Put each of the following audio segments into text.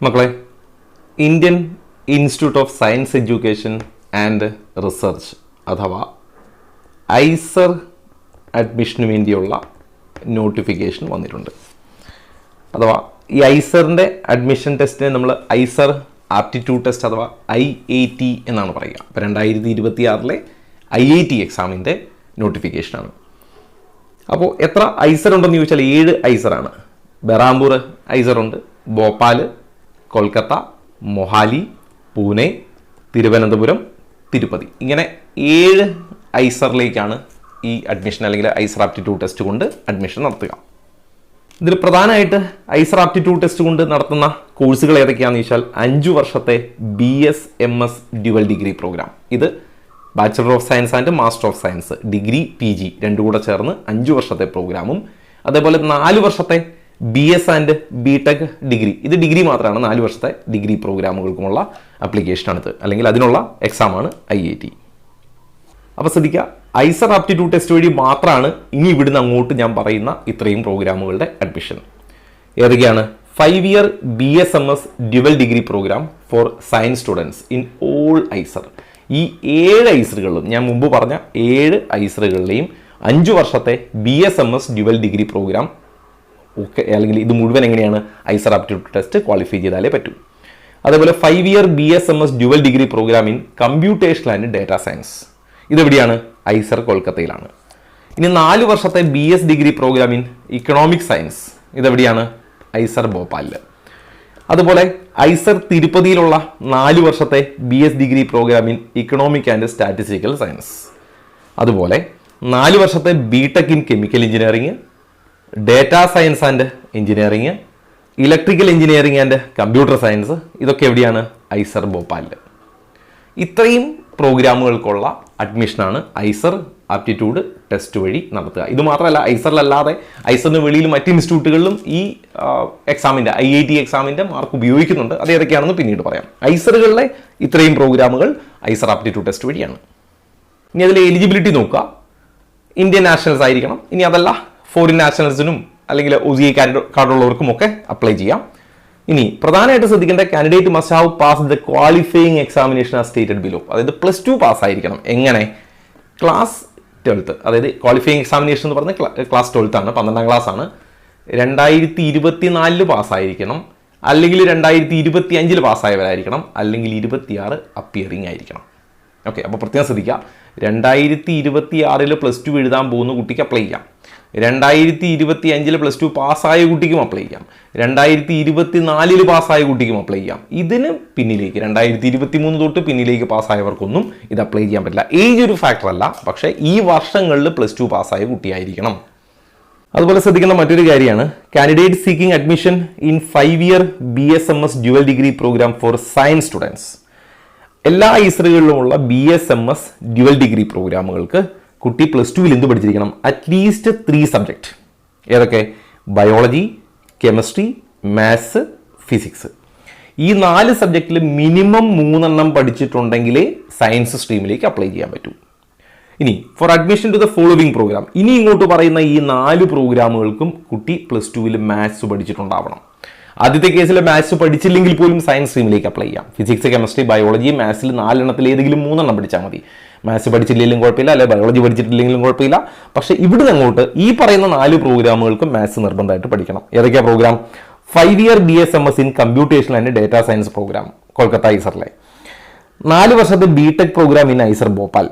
മക്കളെ, Indian institute of science education and research അഥവാ IISER അഡ്മിഷന് വേണ്ടിയുള്ള നോട്ടിഫിക്കേഷൻ വന്നിട്ടുണ്ട്. അഥവാ ഈ ഐസറിൻ്റെ അഡ്മിഷൻ ടെസ്റ്റിനെ നമ്മൾ ഐസർ ആപ്റ്റിറ്റ്യൂഡ് ടെസ്റ്റ് അഥവാ IAT എന്നാണ് പറയുക. അപ്പോൾ 2026 IAT എക്സാമിൻ്റെ നോട്ടിഫിക്കേഷനാണ്. അപ്പോൾ എത്ര ഐസർ ഉണ്ടെന്ന് ചോദിച്ചാൽ 7 ഐസറാണ്. ബെറാംപൂർ ഐസറുണ്ട്, ഭോപ്പാൽ, കൊൽക്കത്ത, മൊഹാലി, പൂനെ, തിരുവനന്തപുരം, തിരുപ്പതി. ഇങ്ങനെ 7 ഐസറിലേക്കാണ് ഈ അഡ്മിഷൻ അല്ലെങ്കിൽ ഐസർ ആപ്റ്റിറ്റ്യൂഡ് ടെസ്റ്റ് കൊണ്ട് അഡ്മിഷൻ നടത്തുക. ഇതിൽ പ്രധാനമായിട്ട് ഐസർ ആപ്റ്റിറ്റ്യൂഡ് ടെസ്റ്റ് കൊണ്ട് നടത്തുന്ന കോഴ്സുകൾ ഏതൊക്കെയാണെന്ന് ചോദിച്ചാൽ 5 വർഷത്തെ BSMS ഡ്യുവൽ ഡിഗ്രി പ്രോഗ്രാം. ഇത് bachelor of science and master of science degree PG രണ്ടും കൂടെ ചേർന്ന് 5 വർഷത്തെ പ്രോഗ്രാമും, അതേപോലെ 4 വർഷത്തെ BS ആൻഡ് BTech ഡിഗ്രി, ഇത് ഡിഗ്രി മാത്രമാണ്, 4 വർഷത്തെ ഡിഗ്രി പ്രോഗ്രാമുകൾക്കുമുള്ള ആപ്ലിക്കേഷനാണിത്, അല്ലെങ്കിൽ അതിനുള്ള എക്സാമാണ് IAT. അപ്പോൾ ശ്രദ്ധിക്കുക, ഐസർ ആപ്റ്റിറ്റ്യൂഡ് ടെസ്റ്റ് വഴി മാത്രമാണ് ഇനി ഇവിടുന്ന് അങ്ങോട്ട് ഞാൻ പറയുന്ന ഇത്രയും പ്രോഗ്രാമുകളുടെ അഡ്മിഷൻ. ഏതൊക്കെയാണ്? 5 year BSMS dual degree programme for science students in all IISER. ഈ 7 ഐസറുകളിലും, ഞാൻ മുമ്പ് പറഞ്ഞ 7 ഐസറുകളിലെയും 5 വർഷത്തെ BSMS ഡ്യുവൽ ഡിഗ്രി പ്രോഗ്രാം ഒക്കെ, അല്ലെങ്കിൽ ഇത് മുഴുവൻ എങ്ങനെയാണ് ഐസർ ആപ്റ്റിറ്റ്യൂഡ് ടെസ്റ്റ് ക്വാളിഫൈ ചെയ്താലേ പറ്റൂ. അതേപോലെ 5 year BSMS dual degree programme in computational and data science. ഇതെവിടെയാണ്? ഐസർ കൊൽക്കത്തയിലാണ്. ഇനി 4 വർഷത്തെ BS degree programme in economic science, ഇതെവിടെയാണ്? ഐസർ ഭോപ്പാലിൽ. അതുപോലെ ഐസർ തിരുപ്പതിയിലുള്ള 4 വർഷത്തെ BS degree programme in economic and statistical science. അതുപോലെ 4 വർഷത്തെ BTech in chemical engineering, data science and engineering, electrical engineering and computer science, ഇതൊക്കെ എവിടെയാണ്? ഐസർ ഭോപ്പാലിൽ. ഇത്രയും പ്രോഗ്രാമുകൾക്കുള്ള അഡ്മിഷനാണ് ഐസർ ആപ്റ്റിറ്റ്യൂഡ് ടെസ്റ്റ് വഴി നടത്തുക. ഇത് മാത്രമല്ല, ഐസറിലല്ലാതെ ഐസറിന് വെളിയിൽ മറ്റ് ഇൻസ്റ്റിറ്റ്യൂട്ടുകളിലും ഈ എക്സാമിൻ്റെ IAT എക്സാമിൻ്റെ മാർക്ക് ഉപയോഗിക്കുന്നുണ്ട്. അത് ഏതൊക്കെയാണെന്ന് പിന്നീട് പറയാം. ഐസറുകളിലെ ഇത്രയും പ്രോഗ്രാമുകൾ ഐസർ ആപ്റ്റിറ്റ്യൂഡ് ടെസ്റ്റ് വഴിയാണ്. ഇനി അതിലെ എലിജിബിലിറ്റി നോക്കുക. ഇന്ത്യൻ നാഷണൽസ് ആയിരിക്കണം. ഇനി അതല്ല, ഫോറിൻ നാഷണൽസിനും അല്ലെങ്കിൽ OCI കാർഡുള്ളവർക്കും ഒക്കെ അപ്ലൈ ചെയ്യാം. ഇനി പ്രധാനമായിട്ട് ശ്രദ്ധിക്കേണ്ട, candidate must have pass the qualifying examination as stated below. അതായത് +2 പാസ്സായിരിക്കണം. എങ്ങനെ? ക്ലാസ് 12, അതായത് ക്വാളിഫയിങ് എക്സാമിനേഷൻ എന്ന് പറഞ്ഞാൽ ക്ലാസ് 12 ആണ്, 12ാം ക്ലാസ് ആണ്. 2024 പാസ്സായിരിക്കണം, അല്ലെങ്കിൽ 2025 പാസ്സായവരായിരിക്കണം, അല്ലെങ്കിൽ 26 അപ്പിയറിംഗ് ആയിരിക്കണം. ഓക്കെ, അപ്പോൾ പ്രത്യേകം ശ്രദ്ധിക്കുക, 2026 +2 എഴുതാൻ പോകുന്ന കുട്ടിക്ക് അപ്ലൈ ചെയ്യാം, 2025 +2 പാസ്സായ കുട്ടിക്കും അപ്ലൈ ചെയ്യാം, 2024 പാസ്സായ കുട്ടിക്കും അപ്ലൈ ചെയ്യാം. ഇതിന് പിന്നിലേക്ക് 2023 തൊട്ട് പിന്നിലേക്ക് പാസ്സായവർക്കൊന്നും ഇത് അപ്ലൈ ചെയ്യാൻ പറ്റില്ല. ഏജ് ഒരു ഫാക്ടർ അല്ല, പക്ഷേ ഈ വർഷങ്ങളിൽ +2 പാസ്സായ കുട്ടിയായിരിക്കണം. അതുപോലെ ശ്രദ്ധിക്കുന്ന മറ്റൊരു കാര്യമാണ്, candidate seeking admission in 5 year BSMS dual degree programme for science students. എല്ലാ ഐസറുകളിലുമുള്ള BSMS ഡ്യുവൽ ഡിഗ്രി പ്രോഗ്രാമുകൾക്ക് കുട്ടി +2 എന്ത് പഠിച്ചിരിക്കണം? At least 3 subject. ഏതൊക്കെ? Biology, chemistry, maths, physics. ഈ 4 സബ്ജക്റ്റിൽ മിനിമം 3 എണ്ണം പഠിച്ചിട്ടുണ്ടെങ്കിലേ സയൻസ് സ്ട്രീമിലേക്ക് അപ്ലൈ ചെയ്യാൻ പറ്റൂ. ഇനി for admission to the following program, ഇനി ഇങ്ങോട്ട് പറയുന്ന ഈ 4 പ്രോഗ്രാമുകൾക്കും കുട്ടി +2 മാത്സ് പഠിച്ചിട്ടുണ്ടാവണം. ആദ്യത്തെ കേസിൽ മാത്സ് പഠിച്ചില്ലെങ്കിൽ പോലും സയൻസ് സ്ട്രീമിലേക്ക് അപ്ലൈ ചെയ്യാം. ഫിസിക്സ്, കെമിസ്ട്രി, ബയോളജി, മാത്സിൽ 4 എണ്ണത്തിൽ ഏതെങ്കിലും 3 എണ്ണം പഠിച്ചാൽ മതി. മാത്സ് പഠിച്ചില്ലെങ്കിലും കുഴപ്പമില്ല, അല്ലെങ്കിൽ ബയോളജി പഠിച്ചിട്ടില്ലെങ്കിലും കുഴപ്പമില്ല. പക്ഷേ ഇവിടുന്ന് അങ്ങോട്ട് ഈ പറയുന്ന 4 പ്രോഗ്രാമുകൾക്കും മാത്സ് നിർബന്ധമായിട്ട് പഠിക്കണം. ഏതൊക്കെയാ programme? 5 year BSMS in computational and data science programme Kolkata ഐസറിലെ, 4 വർഷത്തെ BTech programme in IISER Bhopal,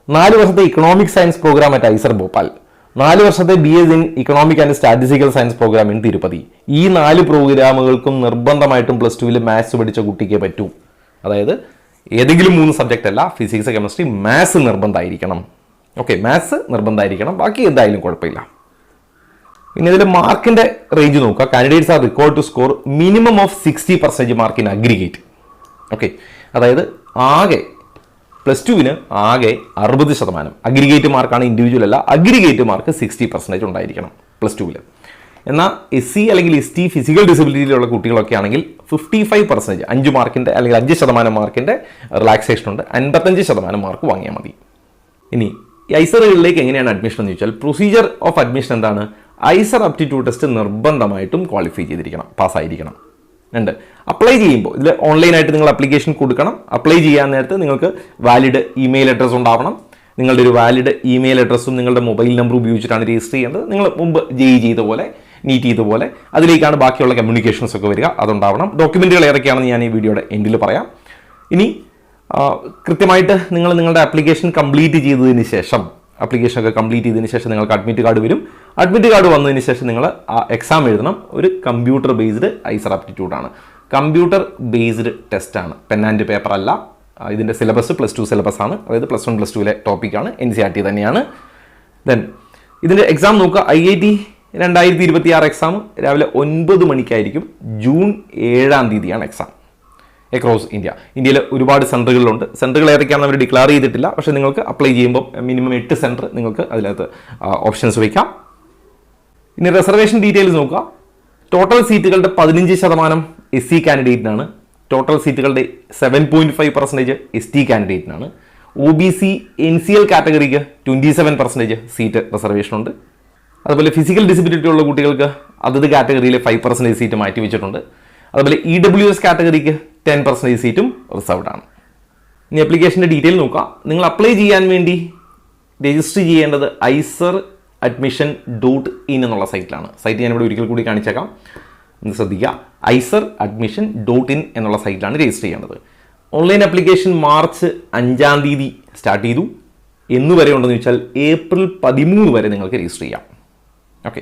4 വർഷത്തെ economic science programme at IISER Bhopal, 4 വർഷത്തെ BS in economic and statistical science programme in Tirupati. ഈ 4 പ്രോഗ്രാമുകൾക്കും നിർബന്ധമായിട്ടും +2 മാത്സ് പഠിച്ച കുട്ടിക്കേ പറ്റൂ. അതായത് ഏതെങ്കിലും 3 സബ്ജക്റ്റ് അല്ല, ഫിസിക്സ്, കെമിസ്ട്രി, മാത്സ് നിർബന്ധമായിരിക്കണം. ഓക്കെ, മാത്സ് നിർബന്ധമായിരിക്കണം, ബാക്കി എന്തായാലും കുഴപ്പമില്ല. പിന്നെ ഇതിൽ മാർക്കിന്റെ റേഞ്ച് നോക്കുക. Candidates are required to score minimum of 60% mark in aggregate. Okay, അതായത് ആകെ +2 ആകെ 60%. അഗ്രിഗേറ്റ് മാർക്കാണ്, ഇൻഡിവിജ്വൽ അല്ല. അഗ്രിഗേറ്റ് മാർക്ക് 60% ഉണ്ടായിരിക്കണം +2. എന്നാൽ SC അല്ലെങ്കിൽ ST ഫിസിക്കൽ ഡിസബിലിറ്റിയിലുള്ള കുട്ടികളൊക്കെ ആണെങ്കിൽ 55%, 5 മാർക്കിൻ്റെ അല്ലെങ്കിൽ 5% മാർക്കിൻ്റെ റിലാക്സേഷൻ ഉണ്ട്, 55% മാർക്ക് വാങ്ങിയാൽ മതി. ഇനി ഈ ഐസറുകളിലേക്ക് എങ്ങനെയാണ് അഡ്മിഷൻ എന്ന് ചോദിച്ചാൽ, പ്രൊസീജിയർ ഓഫ് അഡ്മിഷൻ എന്താണ്? ഐസർ ആപ്റ്റിറ്റ്യൂഡ് ടെസ്റ്റ് നിർബന്ധമായിട്ടും ക്വാളിഫൈ ചെയ്തിരിക്കണം, പാസ്സായിരിക്കണം. ഉണ്ട്. അപ്ലൈ ചെയ്യുമ്പോൾ ഇതിൽ ഓൺലൈനായിട്ട് നിങ്ങൾ അപ്ലിക്കേഷൻ കൊടുക്കണം. അപ്ലൈ ചെയ്യാൻ നേരത്ത് നിങ്ങൾക്ക് വാലിഡ് ഇമെയിൽ അഡ്രസ്സ് ഉണ്ടാവണം. നിങ്ങളുടെ ഒരു വാലിഡ് ഇമെയിൽ അഡ്രസ്സും നിങ്ങളുടെ മൊബൈൽ നമ്പർ ഉപയോഗിച്ചിട്ടാണ് രജിസ്റ്റർ ചെയ്യേണ്ടത്. നിങ്ങൾ മുമ്പ് JEE ചെയ്ത പോലെ, നീറ്റ് ചെയ്ത പോലെ അതിലേക്കാണ് ബാക്കിയുള്ള കമ്മ്യൂണിക്കേഷൻസ് ഒക്കെ വരിക. അതുണ്ടാവണം. ഡോക്യുമെൻറ്റുകൾ ഏതൊക്കെയാണെന്ന് ഞാൻ ഈ വീഡിയോയുടെ എൻഡിൽ പറയാം. ഇനി കൃത്യമായിട്ട് നിങ്ങൾ നിങ്ങളുടെ ആപ്ലിക്കേഷൻ കംപ്ലീറ്റ് ചെയ്തതിന് ശേഷം, ആപ്ലിക്കേഷനൊക്കെ കംപ്ലീറ്റ് ചെയ്തതിന് ശേഷം നിങ്ങൾക്ക് അഡ്മിറ്റ് കാർഡ് വരും. അഡ്മിറ്റ് കാർഡ് വന്നതിന് ശേഷം നിങ്ങൾ ആ എക്സാം എഴുതണം. ഒരു കമ്പ്യൂട്ടർ ബേസ്ഡ് ഐസർ ആപ്റ്റിറ്റ്യൂഡാണ്. കമ്പ്യൂട്ടർ ബേസ്ഡ് ടെസ്റ്റാണ്, പെൻ ആൻഡ് പേപ്പർ അല്ല. ഇതിൻ്റെ സിലബസ് +2 സിലബസ് ആണ്. അതായത് +1 +2 ടോപ്പിക്കാണ്. NCERT തന്നെയാണ്. ദെൻ ഇതിൻ്റെ എക്സാം നോക്കുക. IIT 2026 എക്സാം രാവിലെ 9 മണിക്കായിരിക്കും. ജൂൺ 7-ാം തീയതിയാണ് എക്സാം. അക്രോസ് ഇന്ത്യയിൽ ഒരുപാട് സെൻറ്ററുകളിലുണ്ട്. സെൻറ്ററുകൾ ഏതൊക്കെയാണെന്ന് അവർ ഡിക്ലെയർ ചെയ്തിട്ടില്ല. പക്ഷേ നിങ്ങൾക്ക് അപ്ലൈ ചെയ്യുമ്പോൾ മിനിമം 8 സെൻറ്റർ നിങ്ങൾക്ക് അതിനകത്ത് ഓപ്ഷൻസ് വയ്ക്കാം. ഇനി റിസർവേഷൻ ഡീറ്റെയിൽസ് നോക്കുക. ടോട്ടൽ സീറ്റുകളുടെ 15% SC കാൻഡിഡേറ്റിനാണ്. ടോട്ടൽ സീറ്റുകളുടെ 7.5% ST കാൻഡിഡേറ്റിനാണ്. OBC NCL കാറ്റഗറിക്ക് 27% seat reservation ഉണ്ട്. അതുപോലെ ഫിസിക്കൽ ഡിസബിലിറ്റി ഉള്ള കുട്ടികൾക്ക് അതത് കാറ്റഗറിയിൽ 5% സീറ്റ് മാറ്റി വെച്ചിട്ടുണ്ട്. അതുപോലെ EWS കാറ്റഗറിക്ക് 10% സീറ്റും റിസർവ്ഡ് ആണ്. ഇനി ആപ്ലിക്കേഷൻ്റെ ഡീറ്റെയിൽ നോക്കാം. നിങ്ങൾ അപ്ലൈ ചെയ്യാൻ വേണ്ടി രജിസ്റ്റർ ചെയ്യേണ്ടത് iceradmission.in എന്നുള്ള സൈറ്റിലാണ്. സൈറ്റ് ഞാനിവിടെ ഒരിക്കൽ കൂടി കാണിച്ചേക്കാം, ഒന്ന് ശ്രദ്ധിക്കുക. iceradmission.in എന്നുള്ള സൈറ്റിലാണ് രജിസ്റ്റർ ചെയ്യേണ്ടത്. ഓൺലൈൻ ആപ്ലിക്കേഷൻ മാർച്ച് 5-ാം തീയതി സ്റ്റാർട്ട് ചെയ്തു. എന്നുവരെ ഉണ്ടെന്ന് വെച്ചാൽ ഏപ്രിൽ 13 വരെ നിങ്ങൾക്ക് രജിസ്റ്റർ ചെയ്യാം. ഓക്കെ,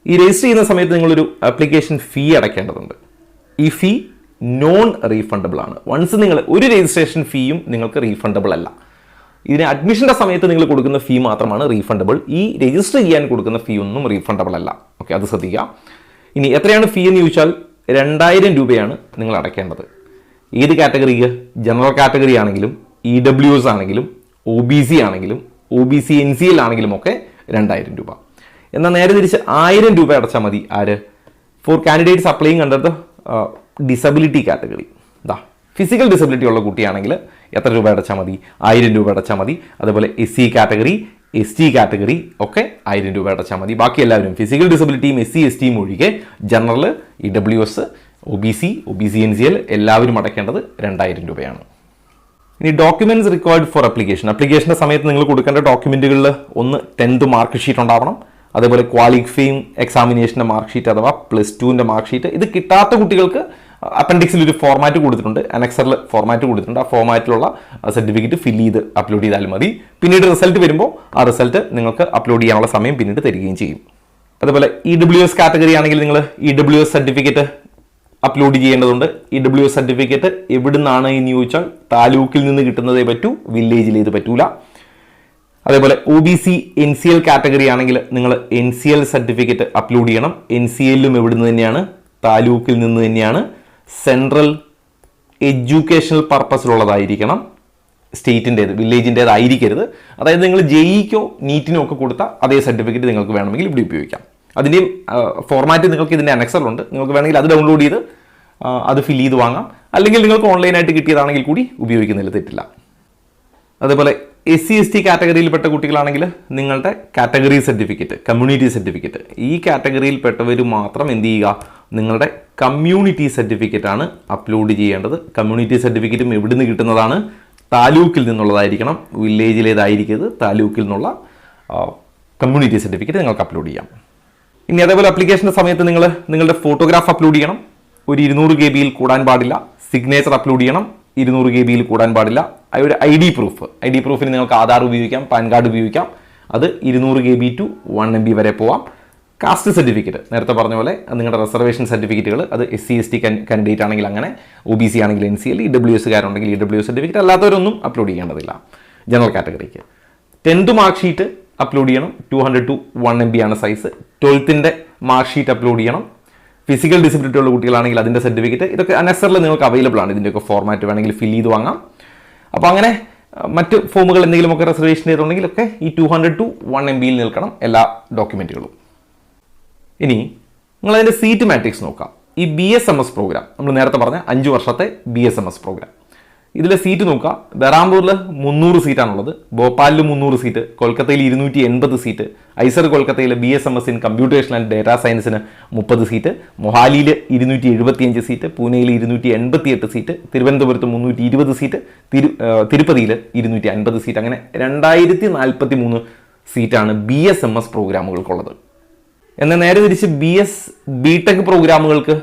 ഈ രജിസ്റ്റർ ചെയ്യുന്ന സമയത്ത് നിങ്ങളൊരു ആപ്ലിക്കേഷൻ ഫീ അടയ്ക്കേണ്ടതുണ്ട്. ഈ ഫീ നോൺ റീഫണ്ടബിൾ ആണ്. വൺസ് നിങ്ങൾ ഒരു രജിസ്ട്രേഷൻ ഫീയും നിങ്ങൾക്ക് റീഫണ്ടബിൾ അല്ല. ഇതിന് അഡ്മിഷൻ്റെ സമയത്ത് നിങ്ങൾ കൊടുക്കുന്ന ഫീ മാത്രമാണ് റീഫണ്ടബിൾ. ഈ രജിസ്റ്റർ ചെയ്യാൻ കൊടുക്കുന്ന ഫീ ഒന്നും റീഫണ്ടബിൾ അല്ല. ഓക്കെ, അത് ശ്രദ്ധിക്കുക. ഇനി എത്രയാണ് ഫീ എന്ന് ചോദിച്ചാൽ 2000 രൂപയാണ് നിങ്ങൾ അടയ്ക്കേണ്ടത്. ഏത് കാറ്റഗറിക്ക്? ജനറൽ കാറ്റഗറി ആണെങ്കിലും EWS ആണെങ്കിലും OBC ആണെങ്കിലും OBC NCL ആണെങ്കിലും ഒക്കെ 2000 രൂപ. എന്നാൽ നേരെ തിരിച്ച് 1000 രൂപ അടച്ചാൽ മതി. ആര്? Four candidates applying under the disability category. Physical disability ഉള്ള കുട്ടിയാണെങ്കിൽ എത്ര രൂപ അടച്ചാൽ മതി? 1000 രൂപ അടച്ചാൽ മതി. അതുപോലെ SC കാറ്റഗറി, ST കാറ്റഗറി ഒക്കെ 1000 രൂപ അടച്ചാൽ മതി. ബാക്കി എല്ലാവരും ഫിസിക്കൽ ഡിസബിലിറ്റിയും SC STയും ഒഴികെ ജനറൽ, EWS, OBC NCL എല്ലാവരും അടയ്ക്കേണ്ടത് 2000 രൂപയാണ്. ഇനി ഡോക്യുമെന്റ്സ് റിക്വയർഡ് ഫോർ അപ്ലിക്കേഷൻ. അപ്ലിക്കേഷൻ്റെ സമയത്ത് നിങ്ങൾ കൊടുക്കേണ്ട ഡോക്യുമെന്റുകളിൽ ഒന്ന് 10th മാർക്ക് ഷീറ്റ് ഉണ്ടാവണം. അതേപോലെ ക്വാളിഫയിങ് എക്സാമിനേഷൻ്റെ മാർക്ക് ഷീറ്റ് അഥവാ +2ൻ്റെ മാർക്ക് ഷീറ്റ്. ഇത് കിട്ടാത്ത കുട്ടികൾക്ക് അപ്പൻഡിക്സിൽ ഒരു ഫോർമാറ്റ് കൊടുത്തിട്ടുണ്ട്, അനക്സറിൽ ഫോർമാറ്റ് കൊടുത്തിട്ടുണ്ട്. ആ ഫോർമാറ്റിലുള്ള സർട്ടിഫിക്കറ്റ് ഫില്ല് ചെയ്ത് അപ്ലോഡ് ചെയ്താൽ മതി. പിന്നീട് റിസൾട്ട് വരുമ്പോൾ ആ റിസൾട്ട് നിങ്ങൾക്ക് അപ്ലോഡ് ചെയ്യാനുള്ള സമയം പിന്നീട് തരികയും ചെയ്യും. അതുപോലെ EWS കാറ്റഗറി ആണെങ്കിൽ നിങ്ങൾ EWS സർട്ടിഫിക്കറ്റ് അപ്ലോഡ് ചെയ്യേണ്ടതുണ്ട്. EWS സർട്ടിഫിക്കറ്റ് എവിടെ നിന്നാണ് എന്ന് ചോദിച്ചാൽ താലൂക്കിൽ നിന്ന് കിട്ടുന്നതേ പറ്റൂ, വില്ലേജിൽ ഇത് പറ്റൂല. അതേപോലെ OBC NCL കാറ്റഗറി ആണെങ്കിൽ നിങ്ങൾ NCL സർട്ടിഫിക്കറ്റ് അപ്ലോഡ് ചെയ്യണം. NCLലും എവിടെ നിന്ന് തന്നെയാണ്? താലൂക്കിൽ നിന്ന് തന്നെയാണ്. സെൻട്രൽ എഡ്യൂക്കേഷണൽ പർപ്പസിലുള്ളതായിരിക്കണം. സ്റ്റേറ്റിൻ്റേത്, വില്ലേജിൻ്റേതായിരിക്കരുത്. അതായത് നിങ്ങൾ JEEക്കോ നീറ്റിനോ ഒക്കെ കൊടുത്ത അതേ സർട്ടിഫിക്കറ്റ് നിങ്ങൾക്ക് വേണമെങ്കിൽ ഇവിടെ ഉപയോഗിക്കാം. അതിൻ്റെയും ഫോർമാറ്റ് നിങ്ങൾക്ക് ഇതിൻ്റെ അനക്സറിലുണ്ട്. നിങ്ങൾക്ക് വേണമെങ്കിൽ അത് ഡൗൺലോഡ് ചെയ്ത് അത് ഫില്ല് ചെയ്ത് വാങ്ങാം. അല്ലെങ്കിൽ നിങ്ങൾക്ക് ഓൺലൈനായിട്ട് കിട്ടിയതാണെങ്കിൽ കൂടി ഉപയോഗിക്കുന്നതിൽ തെറ്റില്ല. അതുപോലെ SC ST കാറ്റഗറിയിൽപ്പെട്ട കുട്ടികളാണെങ്കിൽ നിങ്ങളുടെ കാറ്റഗറി സർട്ടിഫിക്കറ്റ്, കമ്മ്യൂണിറ്റി സർട്ടിഫിക്കറ്റ്, ഈ കാറ്റഗറിയിൽപ്പെട്ടവർ മാത്രം എന്ത് ചെയ്യുക? നിങ്ങളുടെ കമ്മ്യൂണിറ്റി സർട്ടിഫിക്കറ്റാണ് അപ്ലോഡ് ചെയ്യേണ്ടത്. കമ്മ്യൂണിറ്റി സർട്ടിഫിക്കറ്റും എവിടെ നിന്ന് കിട്ടുന്നതാണ്? താലൂക്കിൽ നിന്നുള്ളതായിരിക്കണം, വില്ലേജിലേതായിരിക്കരുത്. താലൂക്കിൽ നിന്നുള്ള കമ്മ്യൂണിറ്റി സർട്ടിഫിക്കറ്റ് നിങ്ങൾക്ക് അപ്ലോഡ് ചെയ്യാം. ഇനി അതേപോലെ അപ്ലിക്കേഷൻ്റെ സമയത്ത് നിങ്ങൾ നിങ്ങളുടെ ഫോട്ടോഗ്രാഫ് അപ്ലോഡ് ചെയ്യണം. ഒരു 200 KB കൂടാൻ പാടില്ല. സിഗ്നേച്ചർ അപ്ലോഡ് ചെയ്യണം. 200 KB കൂടാൻ പാടില്ല. ഒരു ID പ്രൂഫിന് നിങ്ങൾക്ക് ആധാർ ഉപയോഗിക്കാം, പാൻ കാർഡ് ഉപയോഗിക്കാം. അത് 200 KB to 1 MB വരെ പോവാം. കാസ്റ്റ് സർട്ടിഫിക്കറ്റ് നേരത്തെ പറഞ്ഞ പോലെ നിങ്ങളുടെ റിസർവേഷൻ സർട്ടിഫിക്കറ്റുകൾ, അത് SC ST കാൻഡിഡേറ്റ് ആണെങ്കിൽ അങ്ങനെ, OBC ആണെങ്കിൽ NCL, EWS കാരുണ്ടെങ്കിൽ EWS സർട്ടിഫിക്കറ്റ്, അല്ലാത്തവരൊന്നും അപ്ലോഡ് ചെയ്യേണ്ടതില്ല. ജനറൽ കാറ്റഗറിക്ക് 10th മാർക്ക് ഷീറ്റ് അപ്ലോഡ് ചെയ്യണം. 200 to 1 MB ആണ് size. 12th mark sheet upload ചെയ്യണം. ഫിസിക്കൽ ഡിസബിലിറ്റി ഉള്ള കുട്ടികളാണെങ്കിൽ അതിൻ്റെ സർട്ടിഫിക്കറ്റ്. ഇതൊക്കെ അനക്സറിൽ നിങ്ങൾക്ക് അവൈലബിൾ ആണ്. ഇതിൻ്റെയൊക്കെ ഫോർമാറ്റ് വേണമെങ്കിൽ ഫില്ല് ചെയ്ത് വാങ്ങാം. അപ്പോൾ അങ്ങനെ മറ്റ് ഫോമുകൾ എന്തെങ്കിലുമൊക്കെ റിസർവേഷൻ ചെയ്തിട്ടുണ്ടെങ്കിലൊക്കെ ഈ 200 to 1 MB നിൽക്കണം എല്ലാ ഡോക്യുമെൻറ്റുകളും. ഇനി നിങ്ങളതിൻ്റെ സീറ്റ് മാട്രിക്സ് നോക്കാം. ഈ BSMS പ്രോഗ്രാം, നമ്മൾ നേരത്തെ പറഞ്ഞ 5 വർഷത്തെ BSMS പ്രോഗ്രാം, ഇതിലെ സീറ്റ് നോക്കുക. ബെറാംപൂരിൽ 300 സീറ്റാണുള്ളത്, ഭോപ്പാലിൽ 300 സീറ്റ്, കൊൽക്കത്തയിൽ 280 സീറ്റ്, ഐസർ കൊൽക്കത്തയിൽ BSMS in computation and data സയൻസിന് 30 സീറ്റ്, മൊഹാലിയിൽ 275 സീറ്റ്, പൂനെയിൽ 288 സീറ്റ്, തിരുവനന്തപുരത്ത് 320 സീറ്റ്, തിരുപ്പതിയിൽ 250 സീറ്റ്. അങ്ങനെ 2043 സീറ്റാണ് BSMS പ്രോഗ്രാമുകൾക്കുള്ളത്. എന്നാൽ നേരെ തിരിച്ച് BTech പ്രോഗ്രാമുകൾക്ക്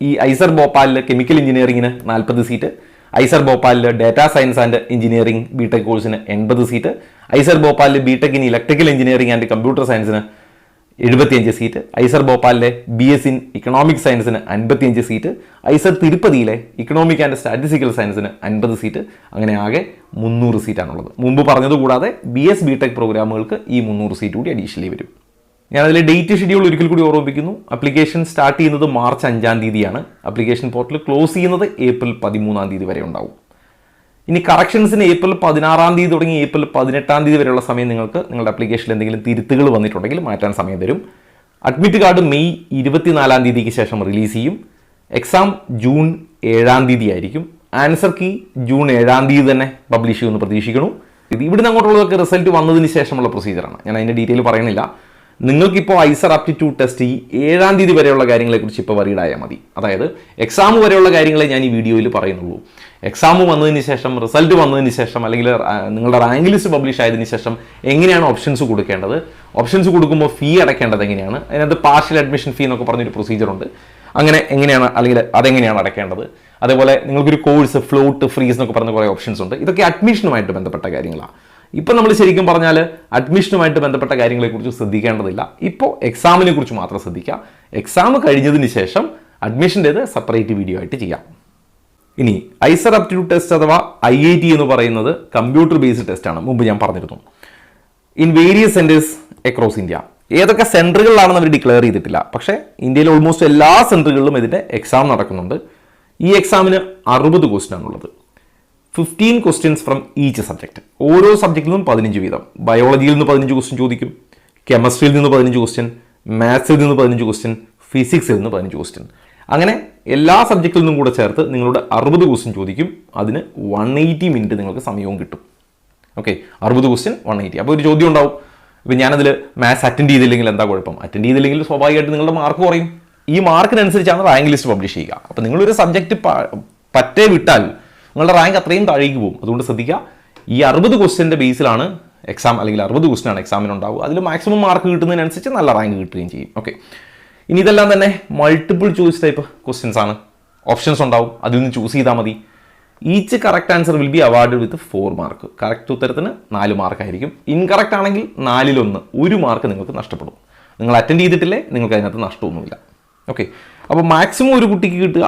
ഈ ഐസർ ഭോപ്പാലിൽ കെമിക്കൽ എഞ്ചിനീയറിംഗിന് 40 സീറ്റ്, ഐസർ ഭോപ്പാലിൽ data science and engineering BTech കോഴ്സിന് 80 സീറ്റ്, ഐസർ ഭോപ്പാലിൽ BTech in electrical engineering and computer സയൻസിന് 75 സീറ്റ്, ഐസർ ഭോപ്പാലിലെ BS ഇൻ ഇക്കണോമിക് സയൻസിന് 55 സീറ്റ്, ഐസർ തിരുപ്പതിയിലെ ഇക്കണോമിക് ആൻഡ് സ്റ്റാറ്റിസ്റ്റിക്കൽ സയൻസിന് 50 സീറ്റ്. അങ്ങനെ ആകെ 300 സീറ്റാണുള്ളത്. മുമ്പ് പറഞ്ഞതുകൂടാതെ BTech പ്രോഗ്രാമുകൾക്ക് ഈ 300 സീറ്റ് കൂടി അഡീഷണലി വരും. ഞാനതിൽ ഡേറ്റ് ഷെഡ്യൂൾ ഒരിക്കൽ കൂടി ഓർമ്മിപ്പിക്കുന്നു. അപ്ലിക്കേഷൻ സ്റ്റാർട്ട് ചെയ്യുന്നത് മാർച്ച് 5-ാം തീയതിയാണ്. അപ്ലിക്കേഷൻ പോർട്ടൽ ക്ലോസ് ചെയ്യുന്നത് ഏപ്രിൽ 13-ാം തീയതി വരെ ഉണ്ടാവും. ഇനി കറക്ഷൻസിന് ഏപ്രിൽ 16-ാം തീയതി തുടങ്ങി ഏപ്രിൽ 18-ാം തീയതി വരെയുള്ള സമയം നിങ്ങൾക്ക് നിങ്ങളുടെ അപ്ലിക്കേഷനിൽ എന്തെങ്കിലും തിരുത്തുകൾ വന്നിട്ടുണ്ടെങ്കിൽ മാറ്റാൻ സമയം തരും. അഡ്മിറ്റ് കാർഡ് മെയ് 24-ാം തീയതിക്ക് ശേഷം റിലീസ് ചെയ്യും. എക്സാം ജൂൺ 7-ാം തീയതി ആയിരിക്കും. ആൻസർ കീ ജൂൺ 7-ാം തീയതി തന്നെ പബ്ലിഷ് ചെയ്യുമെന്ന് പ്രതീക്ഷിക്കുന്നു. ഇവിടുന്ന് അങ്ങോട്ടുള്ളതൊക്കെ റിസൾട്ട് വന്നതിന് ശേഷമുള്ള പ്രൊസീജിയറാണ്. ഞാൻ അതിൻ്റെ ഡീറ്റെയിൽ പറയുന്നില്ല. നിങ്ങൾക്കിപ്പോൾ ഐസർ ആപ്റ്റിറ്റ്യൂഡ് ടെസ്റ്റ് ഈ 7-ാം തീയതി വരെയുള്ള കാര്യങ്ങളെക്കുറിച്ച് ഇപ്പോൾ വറീഡായാൽ മതി. അതായത് എക്സാം വരെയുള്ള കാര്യങ്ങളെ ഞാൻ ഈ വീഡിയോയിൽ പറയുന്നുള്ളൂ. എക്സാം വന്നതിന് ശേഷം, റിസൾട്ട് വന്നതിന് ശേഷം, അല്ലെങ്കിൽ നിങ്ങളുടെ റാങ്ക് ലിസ്റ്റ് പബ്ലിഷ് ആയതിനു ശേഷം എങ്ങനെയാണ് ഓപ്ഷൻസ് കൊടുക്കേണ്ടത്, ഓപ്ഷൻസ് കൊടുക്കുമ്പോൾ ഫീ അടയ്ക്കേണ്ടത് എങ്ങനെയാണ്, അതിനകത്ത് പാർഷ്യൽ അഡ്മിഷൻ ഫീ എന്നൊക്കെ പറഞ്ഞൊരു പ്രൊസീജിയറുണ്ട്. അങ്ങനെ എങ്ങനെയാണ്, അല്ലെങ്കിൽ അതെങ്ങനെയാണ് അടയ്ക്കേണ്ടത്, അതേപോലെ നിങ്ങൾക്കൊരു കോഴ്സ്, ഫ്ലോട്ട്, ഫ്രീസ് എന്നൊക്കെ പറഞ്ഞ കുറേ ഓപ്ഷൻസ് ഉണ്ട്. ഇതൊക്കെ അഡ്മിഷനുമായിട്ട് ബന്ധപ്പെട്ട കാര്യങ്ങളാണ്. ഇപ്പം നമ്മൾ ശരിക്കും പറഞ്ഞാൽ അഡ്മിഷനുമായിട്ട് ബന്ധപ്പെട്ട കാര്യങ്ങളെക്കുറിച്ച് ശ്രദ്ധിക്കേണ്ടതില്ല. ഇപ്പോൾ എക്സാമിനെ കുറിച്ച് മാത്രം ശ്രദ്ധിക്കുക. എക്സാം കഴിഞ്ഞതിന് ശേഷം അഡ്മിഷൻ്റേത് സെപ്പറേറ്റ് വീഡിയോ ആയിട്ട് ചെയ്യാം. ഇനി ഐസർ ആപ്റ്റിറ്റ്യൂഡ് ടെസ്റ്റ് അഥവാ IIT എന്ന് പറയുന്നത് കമ്പ്യൂട്ടർ ബേസ്ഡ് ടെസ്റ്റാണ്. മുമ്പ് ഞാൻ പറഞ്ഞിരുന്നു. In various centres across India. ഏതൊക്കെ സെൻറ്ററുകളിലാണെന്ന് അവർ ഡിക്ലെയർ ചെയ്തിട്ടില്ല. പക്ഷേ ഇന്ത്യയിലെ ഓൾമോസ്റ്റ് എല്ലാ സെൻറ്ററുകളിലും ഇതിൻ്റെ എക്സാം നടക്കുന്നുണ്ട്. ഈ എക്സാമിന് 60 ക്വസ്റ്റ്യൻ ആണുള്ളത്. 15 ക്വസ്റ്റ്യൻസ് ഫ്രം ഈച്ച് സബ്ജക്റ്റ്. ഓരോ സബ്ജക്റ്റിൽ നിന്നും 15 വീതം. ബയോളജിയിൽ നിന്ന് 15 ക്വസ്റ്റ്യൻ ചോദിക്കും, കെമിസ്ട്രിയിൽ നിന്ന് 15 ക്വസ്റ്റ്യൻ, മാത്സിൽ നിന്ന് 15 ക്വസ്റ്റ്യൻ, ഫിസിക്സിൽ നിന്ന് 15 ക്വസ്റ്റ്യൻ. അങ്ങനെ എല്ലാ സബ്ജക്റ്റിൽ നിന്നും കൂടെ ചേർത്ത് നിങ്ങളുടെ 60 ക്വസ്റ്റ്യൻ ചോദിക്കും. അതിന് 180 മിനിറ്റ് നിങ്ങൾക്ക് സമയവും കിട്ടും. Okay, 60 question 180. അപ്പോൾ ഒരു ചോദ്യം ഉണ്ടാവും, ഇപ്പം ഞാനതിൽ മാത്സ് അറ്റൻഡ് ചെയ്തില്ലെങ്കിൽ എന്താ കുഴപ്പം? അറ്റൻഡ് ചെയ്തില്ലെങ്കിൽ സ്വാഭാവികമായിട്ട് നിങ്ങളുടെ മാർക്ക് കുറയും. ഈ മാർക്കിനനുസരിച്ചാണ് റാങ്ക് ലിസ്റ്റ് പബ്ലിഷ് ചെയ്യുക. അപ്പോൾ നിങ്ങളൊരു സബ്ജക്റ്റ് പറ്റേ വിട്ടാൽ നിങ്ങളുടെ റാങ്ക് അത്രയും താഴേക്ക് പോകും. അതുകൊണ്ട് ശ്രദ്ധിക്കുക, ഈ 60 ക്വസ്റ്റ്യൻ്റെ ബേസിലാണ് എക്സാം, അല്ലെങ്കിൽ 60 ക്വസ്റ്റ്യനാണ് എക്സാമിനുണ്ടാവുക. അതിൽ മാക്സിമം മാർക്ക് കിട്ടുന്നതിനനുസരിച്ച് നല്ല റാങ്ക് കിട്ടുകയും ചെയ്യും. ഓക്കെ, ഇനി ഇതെല്ലാം തന്നെ മൾട്ടിപ്പിൾ ചോയ്സ് ടൈപ്പ് ക്വസ്റ്റ്യൻസ് ആണ്. ഓപ്ഷൻസ് ഉണ്ടാവും, അതിൽ നിന്ന് ചൂസ് ചെയ്താൽ മതി. Each correct answer will be award with 4 mark. Correct ഉത്തരത്തിന് 4 മാർക്കായിരിക്കും. ഇൻകറക്റ്റ് ആണെങ്കിൽ 4-ൽ 1 മാർക്ക് നിങ്ങൾക്ക് നഷ്ടപ്പെടും. നിങ്ങൾ അറ്റൻഡ് ചെയ്തിട്ടില്ലേ, നിങ്ങൾക്ക് അതിനകത്ത് നഷ്ടമൊന്നുമില്ല. ഓക്കെ, അപ്പോൾ മാക്സിമം ഒരു കുട്ടിക്ക് കിട്ടുക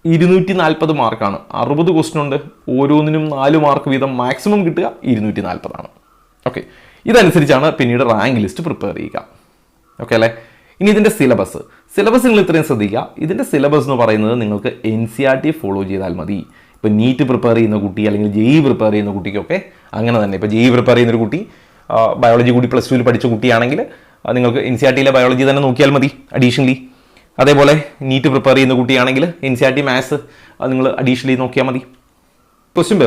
240 മാർക്കാണ്. 60 ക്വസ്റ്റ്യൻ ഉണ്ട്, ഓരോന്നിനും 4 മാർക്ക് വീതം. മാക്സിമം കിട്ടുക 240 ആണ്. ഓക്കെ, ഇതനുസരിച്ചാണ് പിന്നീട് റാങ്ക് ലിസ്റ്റ് പ്രിപ്പയർ ചെയ്യുക. ഓക്കെ അല്ലേ? ഇനി ഇതിൻ്റെ സിലബസ് നിങ്ങൾ ഇത്രയും ശ്രദ്ധിക്കുക. ഇതിൻ്റെ സിലബസ് എന്ന് പറയുന്നത് നിങ്ങൾക്ക് NCERT ഫോളോ ചെയ്താൽ മതി. ഇപ്പോൾ നീറ്റ് പ്രിപ്പയർ ചെയ്യുന്ന കുട്ടി, അല്ലെങ്കിൽ JEE പ്രിപ്പയർ ചെയ്യുന്ന കുട്ടിക്കൊക്കെ അങ്ങനെ തന്നെ. ഇപ്പോൾ JEE പ്രിപ്പയർ ചെയ്യുന്നൊരു കുട്ടി ബയോളജി കൂടി +2-ൽ പഠിച്ച കുട്ടിയാണെങ്കിൽ നിങ്ങൾക്ക് NCERT ബയോളജി തന്നെ നോക്കിയാൽ മതി അഡീഷണലി. അതേപോലെ നീറ്റ് പ്രിപ്പയർ ചെയ്യുന്ന കുട്ടിയാണെങ്കിൽ NCERT മാത്സ് നിങ്ങൾ അഡീഷണലി നോക്കിയാൽ മതി. Question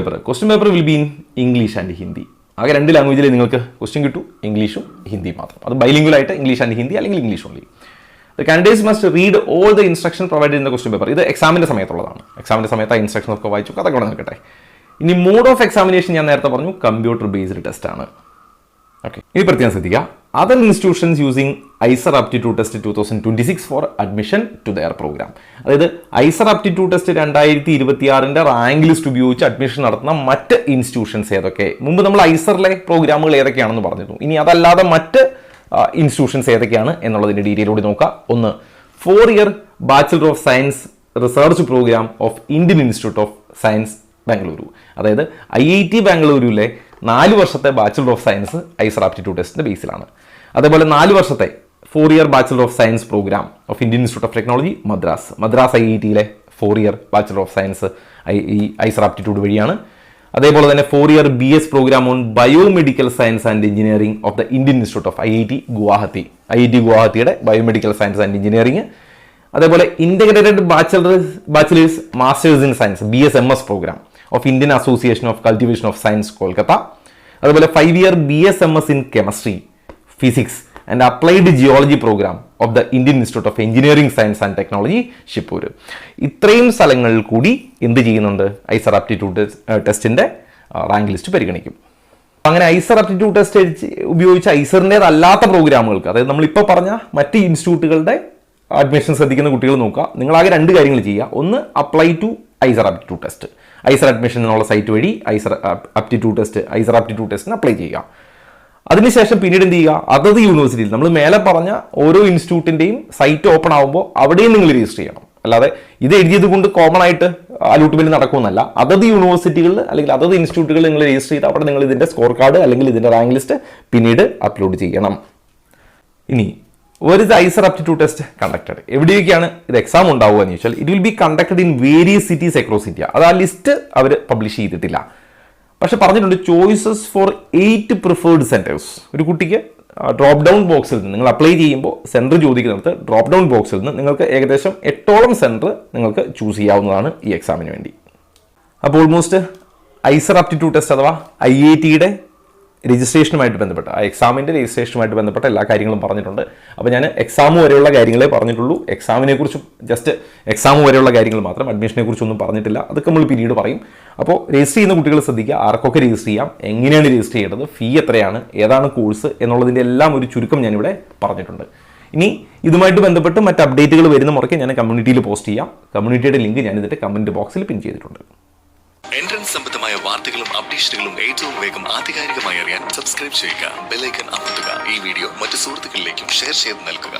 paper will be in English and Hindi. ആകെ 2 ലാംഗ്വേജിൽ നിങ്ങൾക്ക് ക്വസ്റ്റ്യൻ കിട്ടും, ഇംഗ്ലീഷും ഹിന്ദിയും മാത്രം. അത് ബൈലിംഗ്വൽ ആയിട്ട് ഇംഗ്ലീഷ് ആൻഡ് ഹിന്ദി, അല്ലെങ്കിൽ English only. The candidates must read all the instruction provide in the question paper. ഇത് എക്സാമിൻ്റെ സമയത്തുള്ളതാണ്. എക്സാമിൻ്റെ സമയത്ത് ആ ഇൻസ്ട്രക്ഷൻ ഒക്കെ വായിച്ചു, അതൊക്കെ ഇവിടെ നിൽക്കട്ടെ. ഇനി മോഡ് ഓഫ് എക്സാമിനേഷൻ ഞാൻ നേരത്തെ പറഞ്ഞു, കമ്പ്യൂട്ടർ ബേസ്ഡ് ടെസ്റ്റ് ആണ്. ഓക്കെ, ഇനി പ്രത്യേകം ശ്രദ്ധിക്കുക. Other institutions using IISER aptitude test 2026 for admission to their programme. അതായത് IISER aptitude test 2026 rank list ഉപയോഗിച്ച് അഡ്മിഷൻ നടത്തുന്ന മറ്റ് ഇൻസ്റ്റിറ്റ്യൂഷൻസ് ഏതൊക്കെ? മുമ്പ് നമ്മൾ ഐസറിലെ പ്രോഗ്രാമുകൾ ഏതൊക്കെയാണെന്ന് പറഞ്ഞിരുന്നു. ഇനി അതല്ലാതെ മറ്റ് ഇൻസ്റ്റിറ്റ്യൂഷൻസ് ഏതൊക്കെയാണ് എന്നുള്ളതിൻ്റെ ഡീറ്റെയിൽ കൂടി നോക്കാം. ഒന്ന്, 4 year bachelor of science research programme of Indian institute of science Bengaluru. അതായത് IIT ബാംഗ്ലൂരുവിലെ 4 വർഷത്തെ bachelor of science IISER aptitude ടെസ്റ്റിൻ്റെ ബേസിലാണ്. അതേപോലെ 4 വർഷത്തെ 4 year bachelor of science programme of Indian institute of technology Madras IITയിലെ 4 ഇയർ ബാച്ചിലർ ഓഫ് സയൻസ് ഈ IISER aptitude വഴിയാണ്. അതേപോലെ തന്നെ 4 year BS programme on biomedical science and engineering of the Indian institute of IIT ഗുവാഹത്തിയുടെ biomedical science and engineering. അതേപോലെ integrated bachelors masters in science BSMS programme of Indian association of cultivation of science Kolkata, അതുപോലെ 5-year BSMS in chemistry, physics and applied geology programme of the Indian institute of engineering science and technology Shibpur. ഇത്രയും സ്ഥലങ്ങളിൽ കൂടി എന്ത് ചെയ്യുന്നുണ്ട്? IISER aptitude ടെസ്റ്റിൻ്റെ rank list പരിഗണിക്കും. അങ്ങനെ IISER aptitude test ഉപയോഗിച്ച് ഐസറിൻ്റെതല്ലാത്ത പ്രോഗ്രാമുകൾക്ക്, അതായത് നമ്മളിപ്പോൾ പറഞ്ഞ മറ്റ് ഇൻസ്റ്റിറ്റ്യൂട്ടുകളുടെ അഡ്മിഷൻ ശ്രദ്ധിക്കുന്ന കുട്ടികൾ നോക്കുക. നിങ്ങളാകെ 2 കാര്യങ്ങൾ ചെയ്യുക. ഒന്ന്, apply to IISER aptitude test. IISER admission എന്നുള്ള സൈറ്റ് വഴി ഐസർ ആപ്റ്റിറ്റ്യൂഡ് ടെസ്റ്റിന് അപ്ലൈ ചെയ്യുക. അതിനുശേഷം പിന്നീട് എന്ത് ചെയ്യുക? അതത് യൂണിവേഴ്സിറ്റിയിൽ നമ്മൾ മേലെ പറഞ്ഞ ഓരോ ഇൻസ്റ്റിറ്റ്യൂട്ടിൻ്റെയും സൈറ്റ് ഓപ്പൺ ആകുമ്പോൾ അവിടെയും നിങ്ങൾ രജിസ്റ്റർ ചെയ്യണം. അല്ലാതെ ഇത് എഴുതിയത് കൊണ്ട് കോമൺ ആയിട്ട് അലോട്ട്മെന്റ് നടക്കുമെന്നല്ല. അതത് യൂണിവേഴ്സിറ്റികളിൽ അല്ലെങ്കിൽ അതത് ഇൻസ്റ്റിറ്റ്യൂട്ടുകളിൽ നിങ്ങൾ രജിസ്റ്റർ ചെയ്ത് അവിടെ നിങ്ങൾ ഇതിൻ്റെ സ്കോർ കാർഡ് അല്ലെങ്കിൽ ഇതിൻ്റെ റാങ്ക് ലിസ്റ്റ് പിന്നീട് അപ്ലോഡ് ചെയ്യണം. ഇനി ഒരു ഐസർ ആപ്റ്റിറ്റ്യൂഡ് ടെസ്റ്റ് കണ്ടക്ടഡ് എവിടെയൊക്കെയാണ് ഇത് എക്സാം ഉണ്ടാവുക എന്ന് ചോദിച്ചാൽ, it will be conducted in various cities across India. അത് ആ ലിസ്റ്റ് അവർ പബ്ലിഷ് ചെയ്തിട്ടില്ല. പക്ഷെ പറഞ്ഞിട്ടുണ്ട് ചോയ്സസ് ഫോർ 8 പ്രിഫേർഡ് സെൻറ്റേഴ്സ്. ഒരു കുട്ടിക്ക് ഡ്രോപ്പ് ഡൗൺ ബോക്സിൽ നിന്ന് നിങ്ങൾ അപ്ലൈ ചെയ്യുമ്പോൾ സെൻറ്റർ ചോദിക്കുന്നിടത്ത് ഡ്രോപ്പ് ഡൗൺ ബോക്സിൽ നിന്ന് നിങ്ങൾക്ക് ഏകദേശം 8ഓളം സെൻറ്റർ നിങ്ങൾക്ക് ചൂസ് ചെയ്യാവുന്നതാണ് ഈ എക്സാമിന് വേണ്ടി. അപ്പോൾ ഓൾമോസ്റ്റ് ഐസർ ആപ്റ്റിറ്റ്യൂഡ് ടെസ്റ്റ് അഥവാ IIT-യുടെ രജിസ്ട്രേഷനുമായിട്ട് ബന്ധപ്പെട്ട ആ എക്സാമിൻ്റെ രജിസ്ട്രേഷനുമായിട്ട് ബന്ധപ്പെട്ട എല്ലാ കാര്യങ്ങളും പറഞ്ഞിട്ടുണ്ട്. അപ്പോൾ ഞാൻ എക്സാം വരെയുള്ള കാര്യങ്ങളെ പറഞ്ഞിട്ടുള്ളൂ. എക്സാമിനെ കുറിച്ചും ജസ്റ്റ് എക്സാം വരെയുള്ള കാര്യങ്ങൾ മാത്രം, അഡ്മിഷനെ കുറിച്ചൊന്നും പറഞ്ഞിട്ടില്ല. അതൊക്കെ നമ്മൾ പിന്നീട് പറയും. അപ്പോൾ രജിസ്റ്റർ ചെയ്യുന്ന കുട്ടികൾ ശ്രദ്ധിക്കുക, ആർക്കൊക്കെ രജിസ്റ്റർ ചെയ്യാം, എങ്ങനെയാണ് രജിസ്റ്റർ ചെയ്യേണ്ടത്, ഫീ എത്രയാണ്, ഏതാണ് കോഴ്സ് എന്നുള്ളതിൻ്റെ എല്ലാം ഒരു ചുരുക്കം ഞാനിവിടെ പറഞ്ഞിട്ടുണ്ട്. ഇനി ഇതുമായിട്ട് ബന്ധപ്പെട്ട് മറ്റ് അപ്ഡേറ്റുകൾ വരുന്ന മുറയ്ക്ക് ഞാൻ കമ്മ്യൂണിറ്റിയിൽ പോസ്റ്റ് ചെയ്യാം. കമ്മ്യൂണിറ്റിയുടെ ലിങ്ക് ഞാൻ ഇതിൻ്റെ കമൻറ്റ് ബോക്സിൽ പിൻ ചെയ്തിട്ടുണ്ട്. എൻട്രൻസ് സംബന്ധമായ വാർത്തകളും അപ്ഡേഷനുകളും ഏറ്റവും വേഗം ആധികാരികമായി അറിയാൻ സബ്സ്ക്രൈബ് ചെയ്യുക, ബെൽ ഐക്കൺ അമർത്തുക. ഈ വീഡിയോ മറ്റു സുഹൃത്തുക്കളിലേക്കും ഷെയർ ചെയ്ത് നൽകുക.